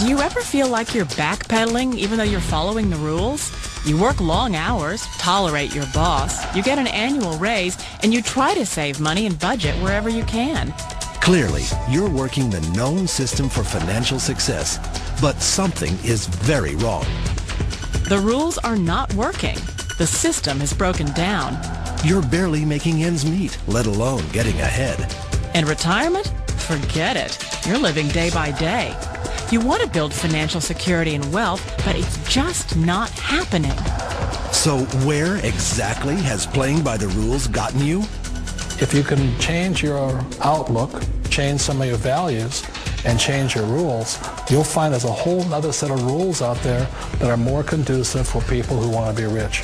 Do you ever feel like you're backpedaling even though you're following the rules? You work long hours, tolerate your boss, you get an annual raise, and you try to save money and budget wherever you can. Clearly, you're working the known system for financial success, but something is very wrong. The rules are not working. The system has broken down. You're barely making ends meet, let alone getting ahead. And retirement? Forget it. You're living day by day. You want to build financial security and wealth, but it's just not happening. So where exactly has playing by the rules gotten you? If you can change your outlook, change some of your values, and change your rules, you'll find there's a whole other set of rules out there that are more conducive for people who want to be rich.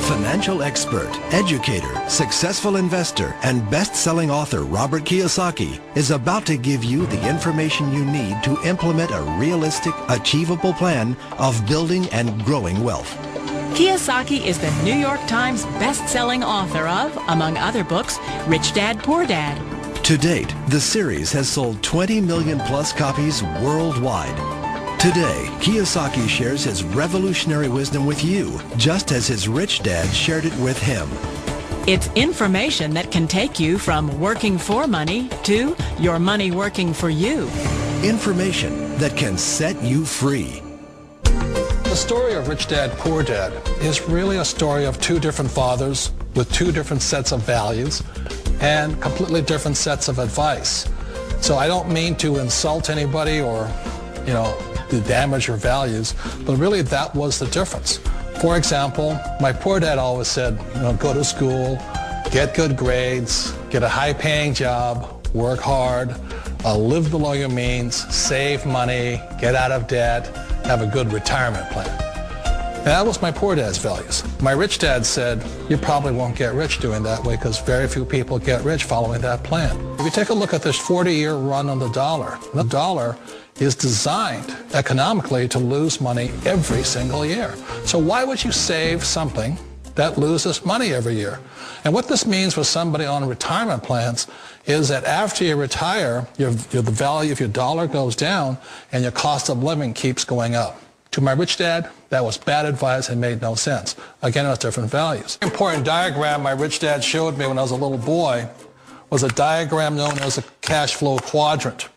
Financial expert, educator, successful investor, and best-selling author Robert Kiyosaki is about to give you the information you need to implement a realistic, achievable plan of building and growing wealth. Kiyosaki is the New York Times best-selling author of, among other books, Rich Dad, Poor Dad. To date, the series has sold 20 million plus copies worldwide. Today, Kiyosaki shares his revolutionary wisdom with you, just as his rich dad shared it with him. It's information that can take you from working for money to your money working for you. Information that can set you free. The story of Rich Dad, Poor Dad is really a story of two different fathers with two different sets of values and completely different sets of advice. So I don't mean to insult anybody or, to damage your values, but really that was the difference. For example, my poor dad always said, go to school, get good grades, get a high-paying job, work hard, live below your means, save money, get out of debt, have a good retirement plan. And that was my poor dad's values. My rich dad said, you probably won't get rich doing that way because very few people get rich following that plan. If you take a look at this 40-year run on the dollar is designed economically to lose money every single year. So why would you save something that loses money every year? And what this means for somebody on retirement plans is that after you retire, the value of your dollar goes down and your cost of living keeps going up. To my rich dad, that was bad advice and made no sense. Again, it was different values. An important diagram my rich dad showed me when I was a little boy was a diagram known as a cash flow quadrant.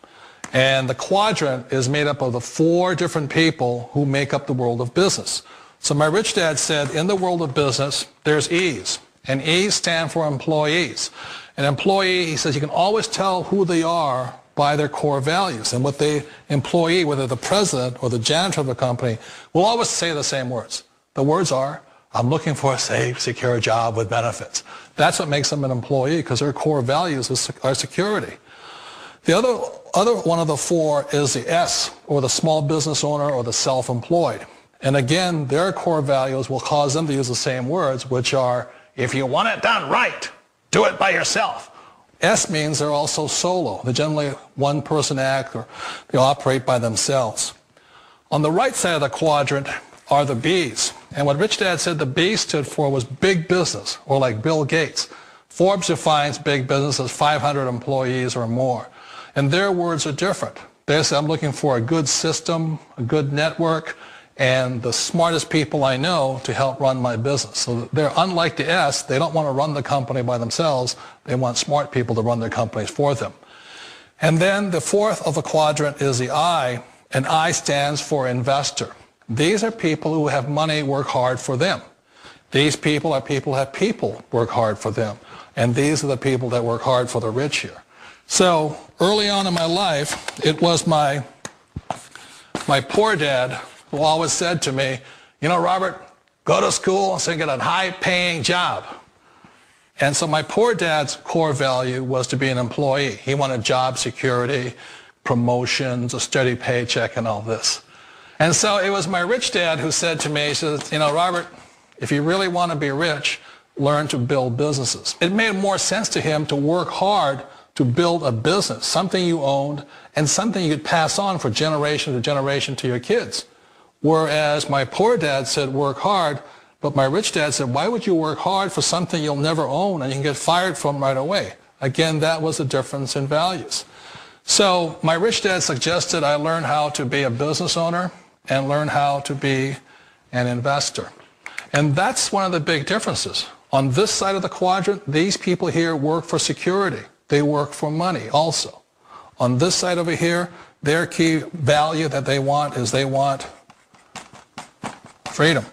And the quadrant is made up of the four different people who make up the world of business. So my rich dad said, in the world of business, there's E's. And E's stand for employees. An employee, he says, you can always tell who they are by their core values. And what the employee, whether the president or the janitor of the company, will always say the same words. The words are, I'm looking for a safe, secure job with benefits. That's what makes them an employee, because their core values are security. The other one of the four is the S, or the small business owner or the self-employed. And again, their core values will cause them to use the same words, which are, if you want it done right, do it by yourself. S means they're also solo. They're generally one-person act, or they operate by themselves. On the right side of the quadrant are the B's. And what Rich Dad said the B stood for was big business, or like Bill Gates. Forbes defines big business as 500 employees or more. And their words are different. They say, I'm looking for a good system, a good network, and the smartest people I know to help run my business. So they're unlike the S. They don't want to run the company by themselves. They want smart people to run their companies for them. And then the fourth of the quadrant is the I, and I stands for investor. These are people who have money work hard for them. These people are people who have people work hard for them. And these are the people that work hard for the rich here. So early on in my life, it was my poor dad who always said to me, Robert, go to school and get a high-paying job. And so my poor dad's core value was to be an employee. He wanted job security, promotions, a steady paycheck, and all this. And so it was my rich dad who said to me, he says, Robert, if you really want to be rich, learn to build businesses. It made more sense to him to work hard to build a business, something you owned and something you could pass on for generation to generation to your kids. Whereas my poor dad said work hard, but my rich dad said, why would you work hard for something you'll never own and you can get fired from right away? Again, that was the difference in values. So my rich dad suggested I learn how to be a business owner and learn how to be an investor. And that's one of the big differences. On this side of the quadrant, these people here work for security. They work for money also. On this side over here, their key value that they want is they want freedom.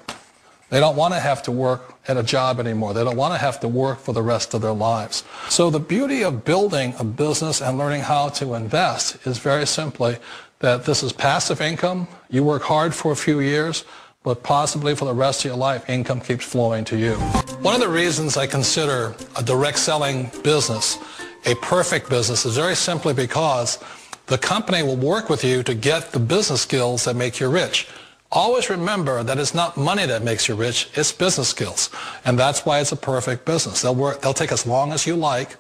They don't want to have to work at a job anymore. They don't want to have to work for the rest of their lives. So the beauty of building a business and learning how to invest is very simply that this is passive income. You work hard for a few years, but possibly for the rest of your life, income keeps flowing to you. One of the reasons I consider a direct selling business a perfect business is very simply because the company will work with you to get the business skills that make you rich. Always remember that it's not money that makes you rich, it's business skills. And that's why it's a perfect business. They'll take as long as you like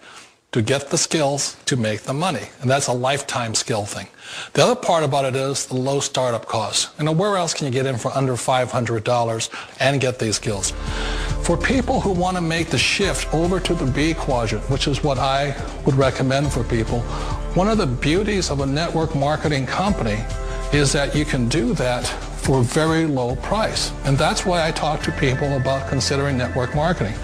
to get the skills to make the money. And that's a lifetime skill thing. The other part about it is the low startup costs. Where else can you get in for under $500 and get these skills? For people who want to make the shift over to the B quadrant, which is what I would recommend for people, one of the beauties of a network marketing company is that you can do that for a very low price. And that's why I talk to people about considering network marketing.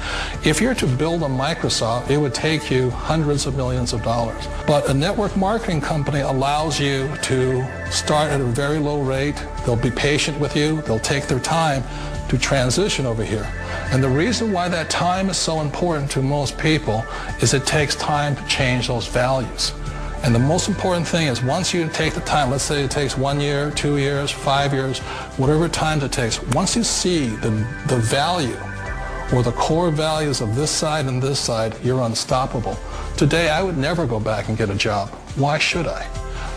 If you're to build a Microsoft, it would take you hundreds of millions of dollars. But a network marketing company allows you to start at a very low rate. They'll be patient with you. They'll take their time to transition over here. And the reason why that time is so important to most people is it takes time to change those values. And the most important thing is once you take the time, let's say it takes 1 year, 2 years, 5 years, whatever time it takes, once you see the value or the core values of this side and this side, you're unstoppable. Today, I would never go back and get a job. Why should I?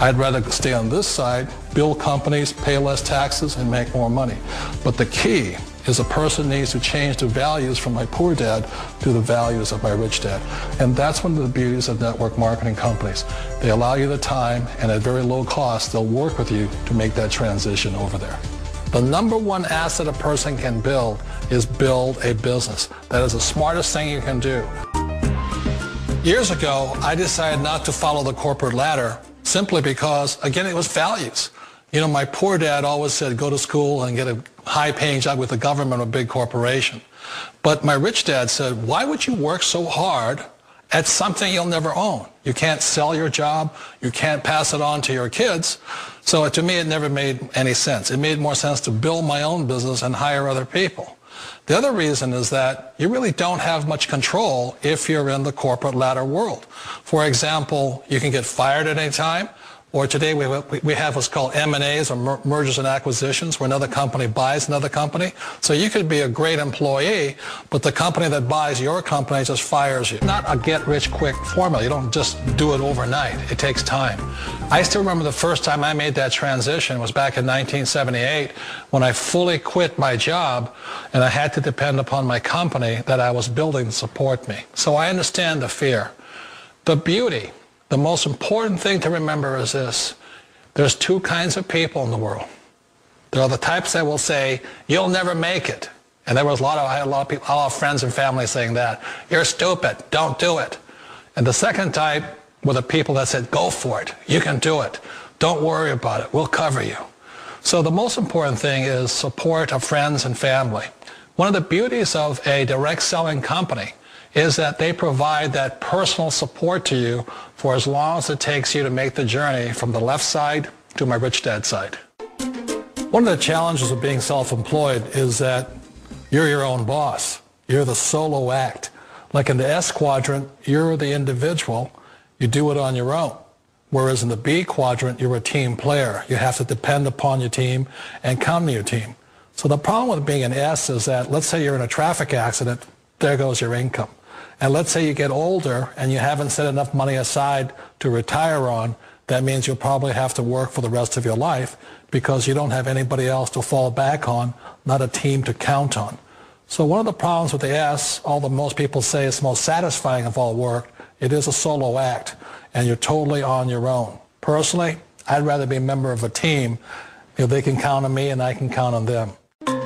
I'd rather stay on this side, build companies, pay less taxes, and make more money. But the key is a person needs to change the values from my poor dad to the values of my rich dad. And that's one of the beauties of network marketing companies. They allow you the time, and at very low cost, they'll work with you to make that transition over there. The number one asset a person can build is build a business. That is the smartest thing you can do. Years ago, I decided not to follow the corporate ladder simply because, again, it was values. My poor dad always said, go to school and get a high-paying job with the government or a big corporation. But my rich dad said, why would you work so hard at something you'll never own? You can't sell your job. You can't pass it on to your kids. So to me, it never made any sense. It made more sense to build my own business and hire other people. The other reason is that you really don't have much control if you're in the corporate ladder world. For example, you can get fired at any time. Or today we have what's called M&As, or mergers and acquisitions, where another company buys another company. So you could be a great employee, but the company that buys your company just fires you. Not a get-rich-quick formula. You don't just do it overnight. It takes time. I still remember the first time I made that transition was back in 1978 when I fully quit my job and I had to depend upon my company that I was building to support me. So I understand the fear. The beauty. The most important thing to remember is this. There's two kinds of people in the world. There are the types that will say, you'll never make it. And I had a lot of people, a lot of friends and family saying that. You're stupid. Don't do it. And the second type were the people that said, go for it. You can do it. Don't worry about it. We'll cover you. So the most important thing is support of friends and family. One of the beauties of a direct selling company is that they provide that personal support to you for as long as it takes you to make the journey from the left side to my rich dad side. One of the challenges of being self-employed is that you're your own boss. You're the solo act. Like in the S quadrant, you're the individual. You do it on your own. Whereas in the B quadrant, you're a team player. You have to depend upon your team and count on your team. So the problem with being an S is that, let's say you're in a traffic accident, there goes your income. And let's say you get older and you haven't set enough money aside to retire on, that means you'll probably have to work for the rest of your life because you don't have anybody else to fall back on, not a team to count on. So one of the problems with the S, although most people say it's the most satisfying of all work, it is a solo act and you're totally on your own. Personally, I'd rather be a member of a team. They can count on me and I can count on them.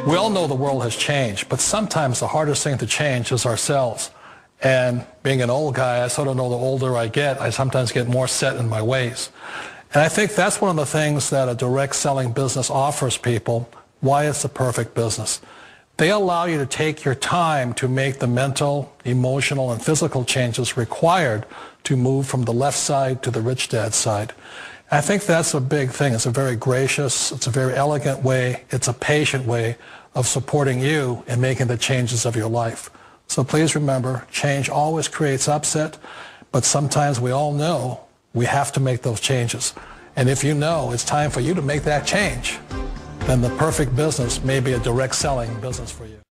We all know the world has changed, but sometimes the hardest thing to change is ourselves. And being an old guy, I sort of know the older I get, I sometimes get more set in my ways. And I think that's one of the things that a direct selling business offers people, why it's the perfect business. They allow you to take your time to make the mental, emotional, and physical changes required to move from the left side to the rich dad side. I think that's a big thing. It's a very gracious, it's a very elegant way, it's a patient way of supporting you in making the changes of your life. So please remember, change always creates upset, but sometimes we all know we have to make those changes. And if you know it's time for you to make that change, then the perfect business may be a direct selling business for you.